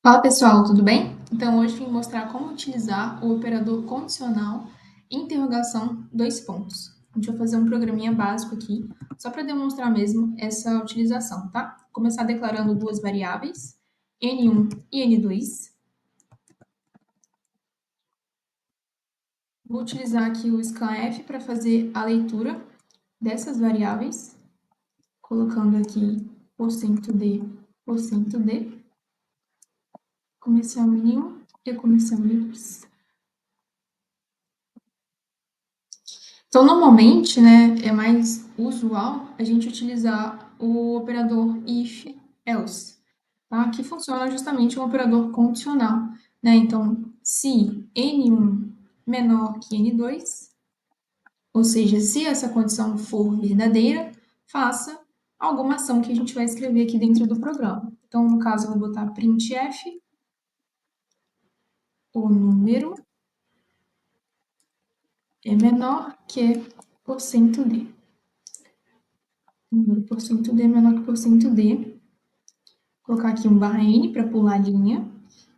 Fala pessoal, tudo bem? Então hoje vim mostrar como utilizar o operador condicional interrogação dois pontos. A gente vai fazer um programinha básico aqui, só para demonstrar mesmo essa utilização, tá? Vou começar declarando duas variáveis, n1 e n2. Vou utilizar aqui o scanf para fazer a leitura dessas variáveis, colocando aqui %d, comercial n1 e comercial n2. Então, normalmente, né, é mais usual a gente utilizar o operador if-else, tá? Que funciona justamente um operador condicional, né? Então, se n1 menor que n2, ou seja, se essa condição for verdadeira, faça alguma ação que a gente vai escrever aqui dentro do programa. Então, no caso, eu vou botar printf, o número é menor que %d. Número %d é menor que %d. Colocar aqui um barra N para pular a linha.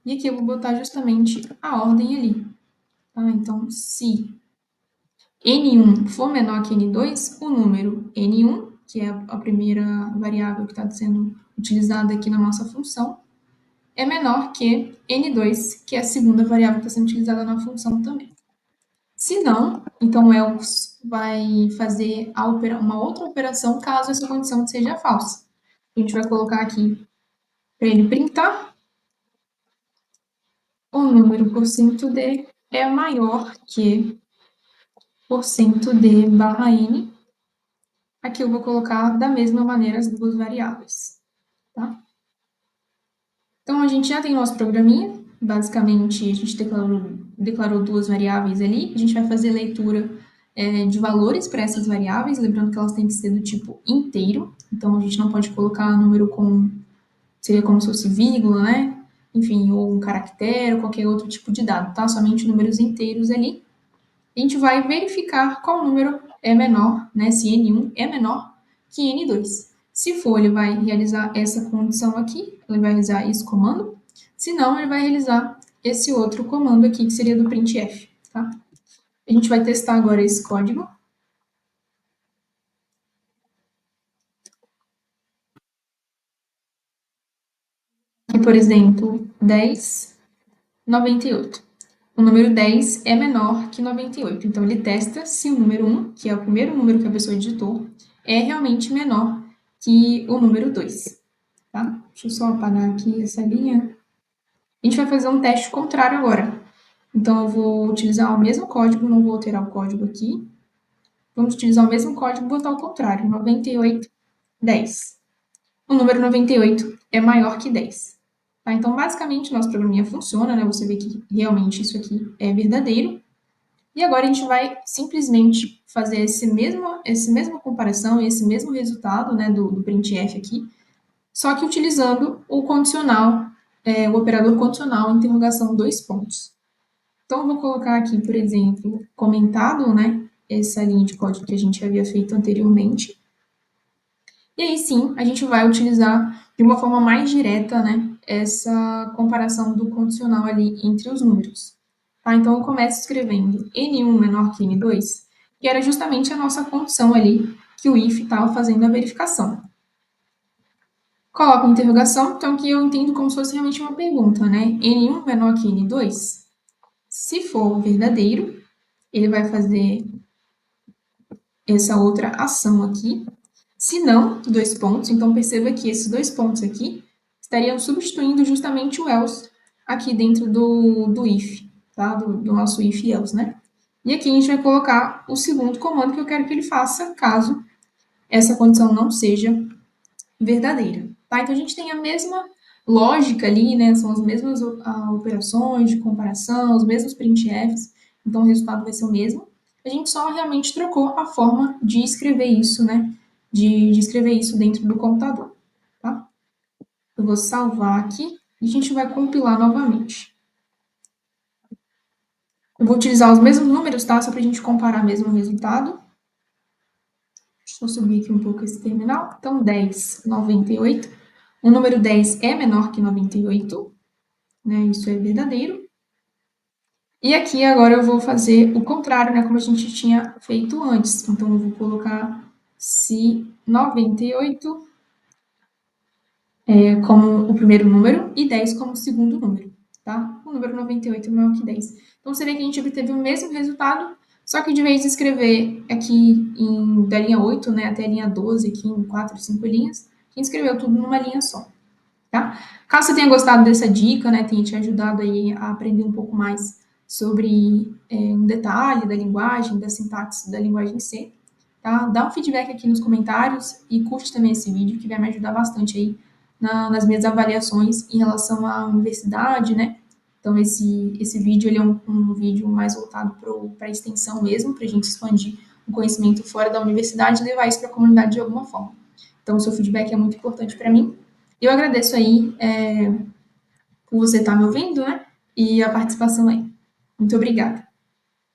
E aqui eu vou botar justamente a ordem ali. Tá? Então, se N1 for menor que N2, o número N1, que é a primeira variável que está sendo utilizada aqui na nossa função, é menor que N2, que é a segunda variável que está sendo utilizada na função também. Se não, então o else vai fazer uma outra operação caso essa condição seja falsa. A gente vai colocar aqui para ele printar o número %d é maior que %d barra n. Aqui eu vou colocar da mesma maneira as duas variáveis, tá? Então, a gente já tem nosso programinha. Basicamente, a gente declarou duas variáveis ali. A gente vai fazer leitura de valores para essas variáveis, lembrando que elas têm que ser do tipo inteiro. Então, a gente não pode colocar número seria como se fosse vírgula, né? Enfim, ou um caractere, ou qualquer outro tipo de dado, tá? Somente números inteiros ali. A gente vai verificar qual número é menor, né? Se N1 é menor que N2. Se for, ele vai realizar essa condição aqui, ele vai realizar esse comando. Se não, ele vai realizar esse outro comando aqui, que seria do printf, tá? A gente vai testar agora esse código. Aqui, por exemplo, 10, 98. O número 10 é menor que 98. Então, ele testa se o número 1, que é o primeiro número que a pessoa digitou, é realmente menor que o número 2. Tá? Deixa eu só apagar aqui essa linha. A gente vai fazer um teste contrário agora. Então, eu vou utilizar o mesmo código, não vou alterar o código aqui. Vamos utilizar o mesmo código e botar o contrário, 98, 10. O número 98 é maior que 10. Tá? Então, basicamente, nosso programinha funciona, né? Você vê que realmente isso aqui é verdadeiro. E agora a gente vai simplesmente fazer essa mesma comparação, esse mesmo resultado, né, do printf aqui, só que utilizando o condicional, o operador condicional, interrogação dois pontos. Então, eu vou colocar aqui, por exemplo, comentado, né, essa linha de código que a gente havia feito anteriormente. E aí sim, a gente vai utilizar de uma forma mais direta, né, essa comparação do condicional ali entre os números. Tá? Então, eu começo escrevendo N1 menor que N2, que era justamente a nossa condição ali que o if estava fazendo a verificação. Coloco uma interrogação, então que eu entendo como se fosse realmente uma pergunta, né? N1 menor que N2? Se for verdadeiro, ele vai fazer essa outra ação aqui. Se não, dois pontos. Então, perceba que esses dois pontos aqui estariam substituindo justamente o else aqui dentro do if, tá? Do nosso if e else, né? E aqui a gente vai colocar o segundo comando que eu quero que ele faça caso essa condição não seja verdadeira, tá? Então, a gente tem a mesma lógica ali, né? São as mesmas operações de comparação, os mesmos printfs, então o resultado vai ser o mesmo. A gente só realmente trocou a forma de escrever isso, né? De escrever isso dentro do computador, tá? Eu vou salvar aqui e a gente vai compilar novamente. Eu vou utilizar os mesmos números, tá? Só para a gente comparar mesmo o resultado. Deixa eu subir aqui um pouco esse terminal. Então, 10, 98. O número 10 é menor que 98. né? Isso é verdadeiro. E aqui agora eu vou fazer o contrário, né? Como a gente tinha feito antes. Então eu vou colocar se 98 como o primeiro número e 10 como o segundo número, tá? O número 98 é maior que 10. Então você vê que a gente obteve o mesmo resultado, só que de vez de escrever aqui da linha 8, né, até a linha 12, aqui em 4, 5 linhas, a gente escreveu tudo numa linha só, tá? Caso você tenha gostado dessa dica, né, tenha te ajudado aí a aprender um pouco mais sobre um detalhe da linguagem, da sintaxe da linguagem C, tá? Dá um feedback aqui nos comentários e curte também esse vídeo, que vai me ajudar bastante aí nas minhas avaliações em relação à universidade, né? Então, esse vídeo ele é um vídeo mais voltado para a extensão mesmo, para a gente expandir o conhecimento fora da universidade e levar isso para a comunidade de alguma forma. Então, o seu feedback é muito importante para mim. Eu agradeço aí por você estar me ouvindo, né? E a participação aí. Muito obrigada.